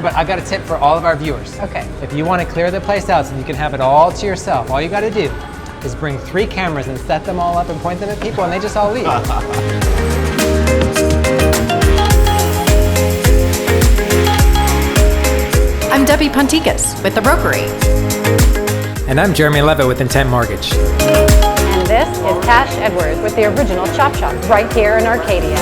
But I got a tip for all of our viewers. Okay. If you want to clear the place out so you can have it all to yourself, all you got to do is bring 3 cameras and set them all up and point them at people, and they just all leave. I'm Debbie Pontikas with the Brokery. And I'm Jeremy Lovett with Intent Mortgage. And this is Cash Edwards with the original ChopSop right here in Arcadia.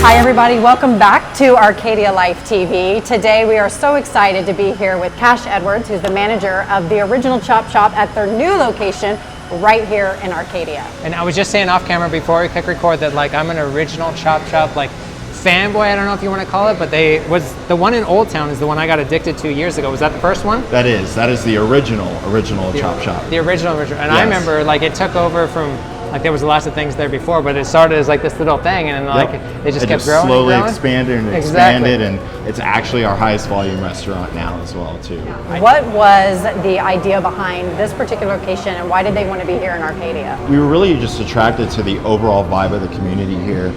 Hi everybody, welcome back to Arcadia Life TV. Today we are so excited to be here with Cash Edwards, who's the manager of the original ChopSop at their new location right here in Arcadia. And I was just saying off camera before we click record that like I'm an original ChopSop like fanboy, I don't know if you want to call it, but the one in Old Town is the one I got addicted to years ago. Was that the first one? That is the original ChopSop. The original. And yes. I remember like it took over from, like there was lots of things there before, but it started as like this little thing, and then like it just kept growing. Slowly and growing. expanded and expanded, and it's actually our highest volume restaurant now as well too. What was the idea behind this particular location, and why did they want to be here in Arcadia? We were really just attracted to the overall vibe of the community here.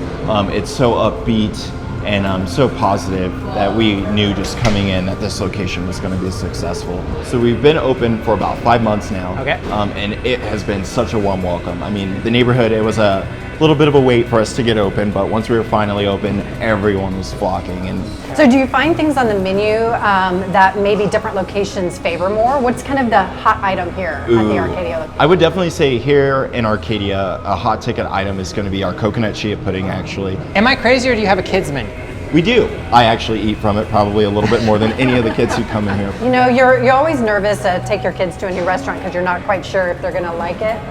It's so upbeat and so positive that we knew just coming in that this location was going to be successful. So we've been open for about 5 months now, and it has been such a warm welcome. I mean, the neighborhood, it was a little bit of a wait for us to get open, but once we were finally open, everyone was flocking. And so do you find things on the menu that maybe different locations favor more? What's kind of the hot item here at the Arcadia location? I would definitely say here in Arcadia, a hot ticket item is going to be our coconut chia pudding, actually. Am I crazy, or do you have a kids menu? We do. I actually eat from it probably a little bit more than any of the kids who come in here. You know, you're always nervous to take your kids to a new restaurant because you're not quite sure if they're going to like it.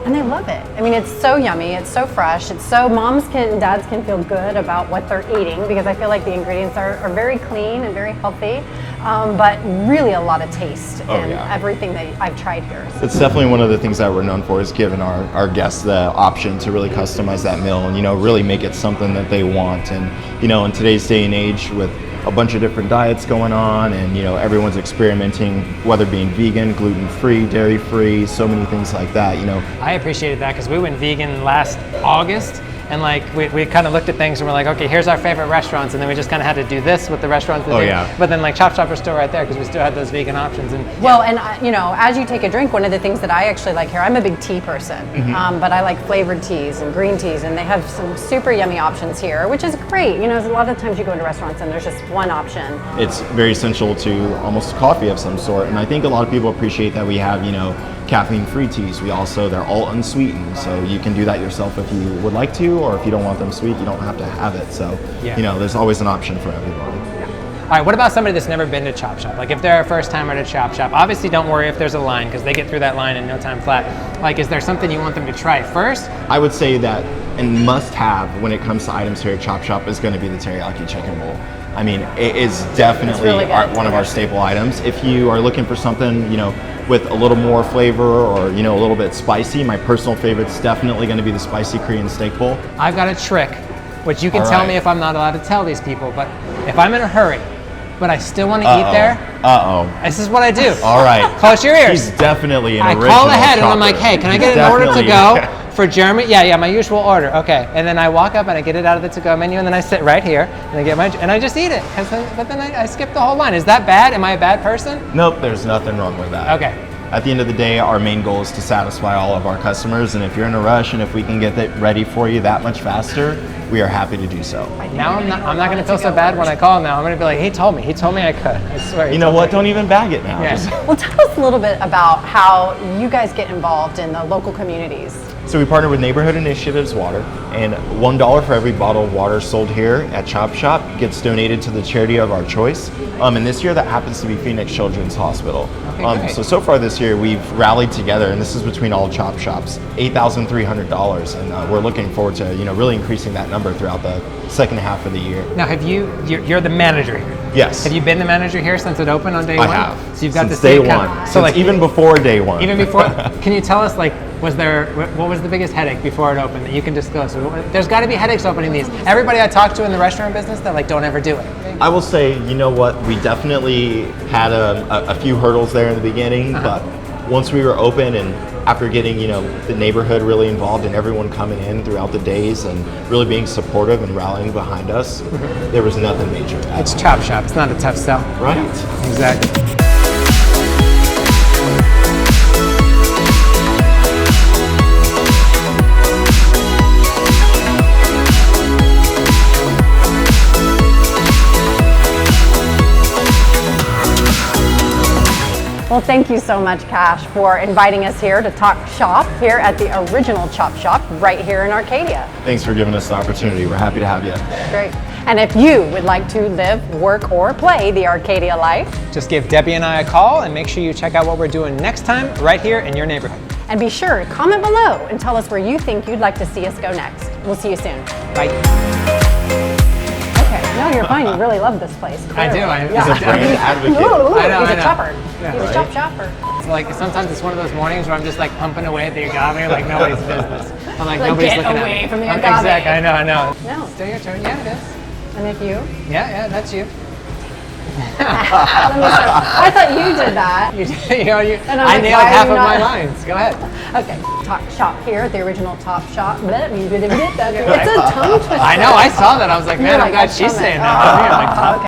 And they love it. I mean, it's so yummy, it's so fresh, it's so moms and dads can feel good about what they're eating, because I feel like the ingredients are very clean and very healthy, but really a lot of taste in everything that I've tried here. It's definitely one of the things that we're known for, is giving our guests the option to really customize that meal and, you know, really make it something that they want. And, you know, in today's day and age with a bunch of different diets going on, and you know, everyone's experimenting, whether being vegan, gluten-free, dairy-free, so many things like that, you know. I appreciated that because we went vegan last August, and like we kind of looked at things and we're like, okay, here's our favorite restaurants, and then we just kind of had to do this with the restaurants. But then like ChopSop was still right there because we still had those vegan options. And well, and you know, as you take a drink, one of the things that I actually like here, I'm a big tea person, but I like flavored teas and green teas, and they have some super yummy options here, which is great. You know, a lot of times you go into restaurants and there's just one option. It's very essential to almost coffee of some sort, and I think a lot of people appreciate that we have, you know, caffeine-free teas. They're all unsweetened, so you can do that yourself if you would like to, or if you don't want them sweet, you don't have to have it. So, you know, there's always an option for everybody. All right, what about somebody that's never been to ChopSop? Like if they're a first timer to ChopSop, obviously don't worry if there's a line, because they get through that line in no time flat. Like, is there something you want them to try first? I would say that a must-have when it comes to items here at ChopSop is going to be the teriyaki chicken bowl. I mean, it is definitely one of our staple items. If you are looking for something, you know, with a little more flavor, or, you know, a little bit spicy, my personal favorite is definitely going to be the spicy Korean steak bowl. I've got a trick, which you can tell me if I'm not allowed to tell these people, but if I'm in a hurry, but I still want to eat there, this is what I do. All right. Close your ears. He's definitely an original I call ahead shopper. and I'm like, hey, can I get an order to go for Jeremy? Yeah, my usual order. Okay. And then I walk up and I get it out of the to-go menu, and then I sit right here and I get and I just eat it. But then I skip the whole line. Is that bad? Am I a bad person? Nope, there's nothing wrong with that. Okay. At the end of the day, our main goal is to satisfy all of our customers, and if you're in a rush and if we can get it ready for you that much faster, we are happy to do so. Now I'm not going to feel so bad when I call now. I'm going to be like, he told me I could. I swear. You know what? Don't even bag it now. Yeah. Well, tell us a little bit about how you guys get involved in the local communities. So we partner with Neighborhood Initiatives Water, and $1 for every bottle of water sold here at ChopSop gets donated to the charity of our choice. And this year that happens to be Phoenix Children's Hospital. Okay, so far this year we've rallied together, and this is between all ChopSops, $8,300, and we're looking forward to, you know, really increasing that number throughout the second half of the year. Now, you're the manager here? Yes. Have you been the manager here since it opened on day one? I have. So you've got since the day one. So like even before day one. Even before? Can you tell us, like, what was the biggest headache before it opened that you can disclose? There's got to be headaches opening these. Everybody I talk to in the restaurant business, they're like, don't ever do it. I will say, you know what, we definitely had a few hurdles there in the beginning, but once we were open and after getting, you know, the neighborhood really involved and everyone coming in throughout the days and really being supportive and rallying behind us, there was nothing major. It's ChopSop. It's not a tough sell. Right. Exactly. Well, thank you so much, Cash, for inviting us here to talk shop here at the original ChopSop right here in Arcadia. Thanks for giving us the opportunity. We're happy to have you. Great. And if you would like to live, work, or play the Arcadia life, Just give Debbie and I a call and make sure you check out what we're doing next time right here in your neighborhood. and be sure to comment below and tell us where you think you'd like to see us go next. We'll see you soon. Bye. Okay, no, you're fine. You really love this place. I do. clearly. He's a brand advocate. Ooh, I know, he's I a know. chopper. Yeah. He's a Right? chopper. It's like sometimes it's one of those mornings where I'm just like pumping away at the agave like nobody's business. I'm like, Like, nobody's get looking away at me. from the agave. Exactly. I know. No. Still your turn. Yeah, it is. And if you? Yeah, that's you. Let me see. I thought you did that. You know, And I'm I like, nailed why are half you of my not- lines. Go ahead. Okay, Top Shop here at the original Top Shop. It's a tongue twister. I know. I saw that. I was like, You're man, like, I'm glad "That's she's coming." saying that. I'm like, Okay.